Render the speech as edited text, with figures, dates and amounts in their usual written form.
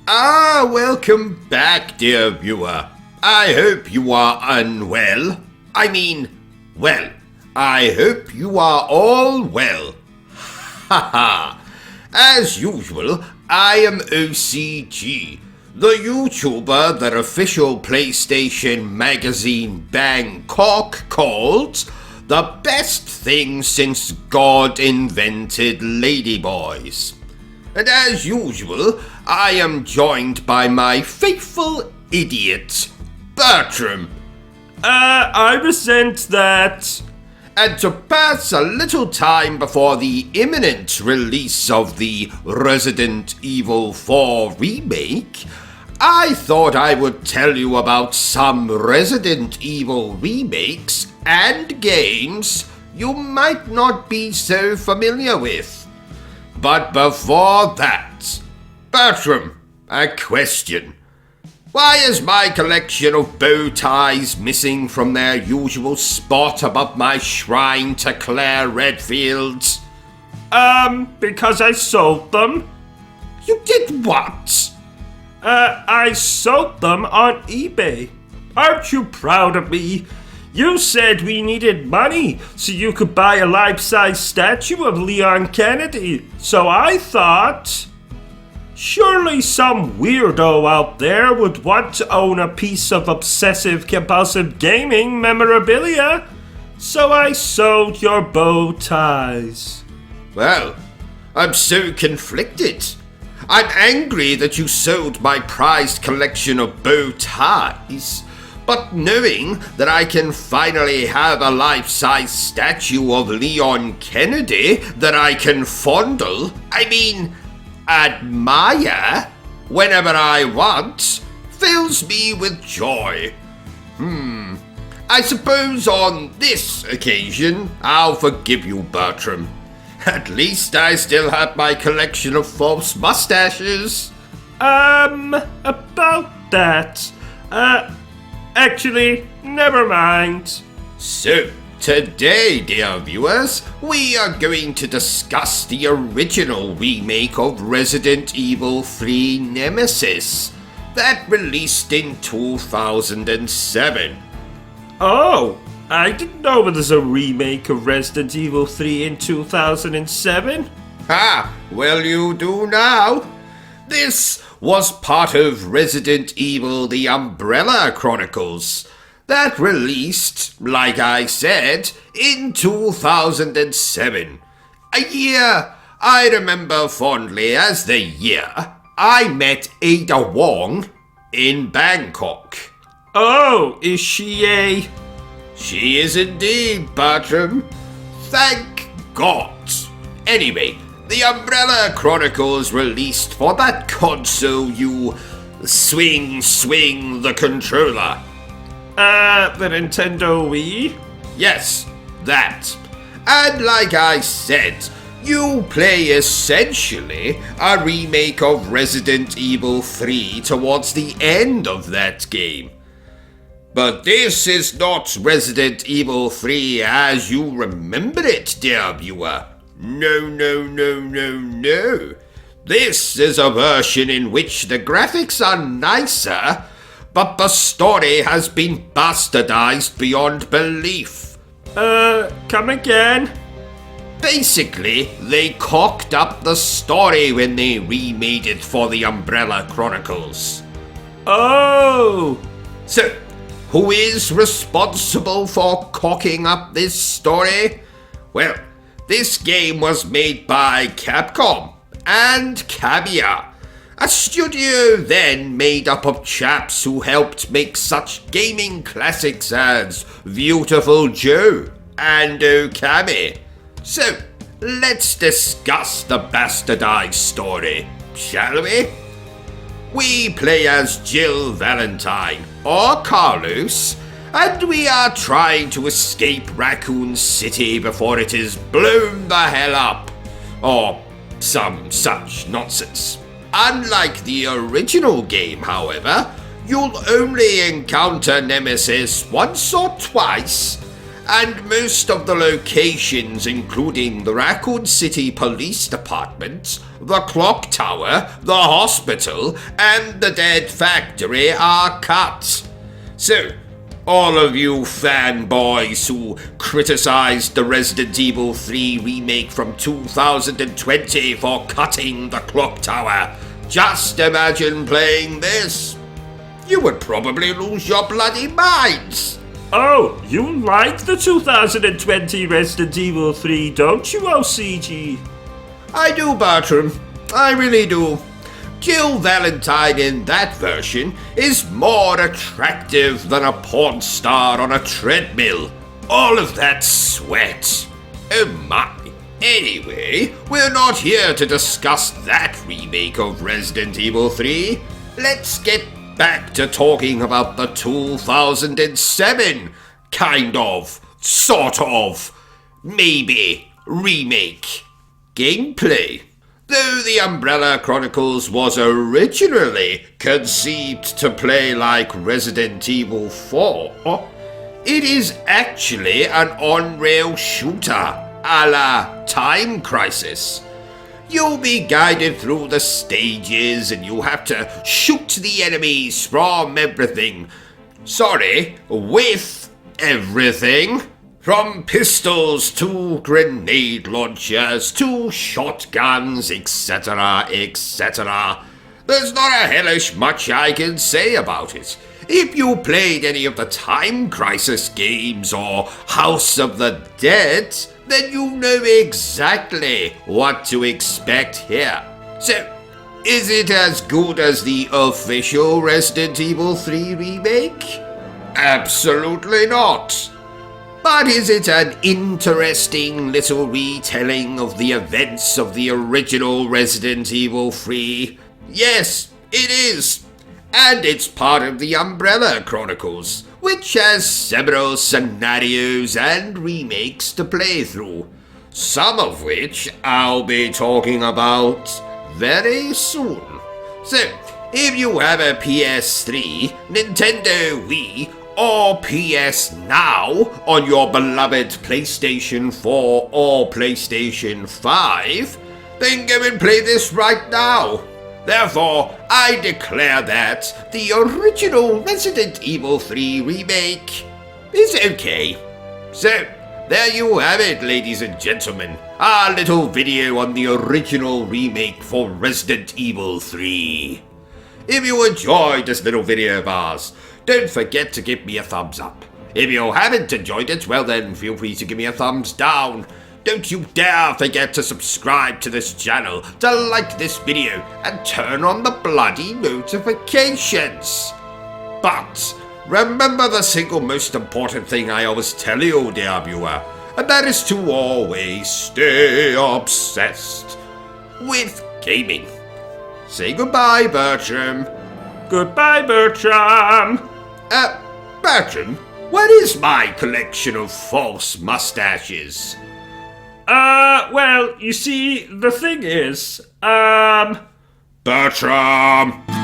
Welcome back, dear viewer. I hope you are unwell. I hope you are all well. Haha. As usual, I am O.C.G, the YouTuber that official PlayStation magazine Bangkok called the best thing since God invented ladyboys. And as usual, I am joined by my faithful idiot, Bertrum. I resent that. And to pass a little time before the imminent release of the Resident Evil 4 remake, I thought I would tell you about some Resident Evil remakes and games you might not be so familiar with. But before that, Bertrum, a question. Why is my collection of bow ties missing from their usual spot above my shrine to Claire Redfield? Because I sold them. You did what? I sold them on eBay. Aren't you proud of me? You said we needed money so you could buy a life-size statue of Leon Kennedy. So I thought, surely some weirdo out there would want to own a piece of Obsessive Compulsive gaming memorabilia. So I sold your bow ties. Well, I'm so conflicted. I'm angry that you sold my prized collection of bow ties. But knowing that I can finally have a life-size statue of Leon Kennedy that I can admire, whenever I want, fills me with joy. I suppose on this occasion, I'll forgive you, Bertrum. At least I still have my collection of false mustaches. About that, actually, never mind. So, today, dear viewers, we are going to discuss the original remake of Resident Evil 3 Nemesis that released in 2007. Oh, I didn't know there was a remake of Resident Evil 3 in 2007. Well you do now. This was part of Resident Evil The Umbrella Chronicles that released, like I said, in 2007. A year I remember fondly as the year I met Ada Wong in Bangkok. Oh, is she a... She is indeed, Bertrum. Thank God. Anyway, The Umbrella Chronicles released for that console you swing the controller. The Nintendo Wii? Yes, that. And like I said, you play essentially a remake of Resident Evil 3 towards the end of that game. But this is not Resident Evil 3 as you remember it, dear viewer. No. This is a version in which the graphics are nicer, but the story has been bastardized beyond belief. Come again? Basically, they cocked up the story when they remade it for the Umbrella Chronicles. Oh! So, who is responsible for cocking up this story? Well, this game was made by Capcom and Camia, a studio then made up of chaps who helped make such gaming classics as Beautiful Joe and Okami. So, let's discuss the bastardized story, shall we? We play as Jill Valentine, or Carlos, and we are trying to escape Raccoon City before it is blown the hell up, or some such nonsense. Unlike the original game, however, you'll only encounter Nemesis once or twice, and most of the locations, including the Raccoon City Police Department, the Clock Tower, the hospital, and the Dead Factory, are cut. So, all of you fanboys who criticized the Resident Evil 3 remake from 2020 for cutting the Clock Tower, just imagine playing this. You would probably lose your bloody minds. Oh, you like the 2020 Resident Evil 3, don't you, O.C.G? I do, Bertrum. I really do. Jill Valentine in that version is more attractive than a porn star on a treadmill. All of that sweat. Oh my. Anyway, we're not here to discuss that remake of Resident Evil 3. Let's get back to talking about the 2007 kind of, sort of, maybe remake gameplay. Though the Umbrella Chronicles was originally conceived to play like Resident Evil 4, it is actually an on-rail shooter a la Time Crisis. You'll be guided through the stages and you'll have to shoot the enemies from everything. With everything. From pistols to grenade launchers to shotguns, etc., etc. There's not a hellish much I can say about it. If you played any of the Time Crisis games or House of the Dead, then you know exactly what to expect here. So, is it as good as the official Resident Evil 3 remake? Absolutely not. But is it an interesting little retelling of the events of the original Resident Evil 3? Yes, it is. And it's part of the Umbrella Chronicles, which has several scenarios and remakes to play through, some of which I'll be talking about very soon. So, if you have a PS3, Nintendo Wii, or PS Now on your beloved PlayStation 4 or PlayStation 5, then go and play this right now. Therefore, I declare that the original Resident Evil 3 remake is okay. So, there you have it, ladies and gentlemen. Our little video on the original remake for Resident Evil 3. If you enjoyed this little video of ours, don't forget to give me a thumbs up. If you haven't enjoyed it, well then feel free to give me a thumbs down. Don't you dare forget to subscribe to this channel, to like this video, and turn on the bloody notifications. But remember the single most important thing I always tell you, dear viewer, and that is to always stay obsessed with gaming. Say goodbye, Bertram. Goodbye, Bertram. Bertram, what is my collection of false mustaches? Well, you see, the thing is, Bertram!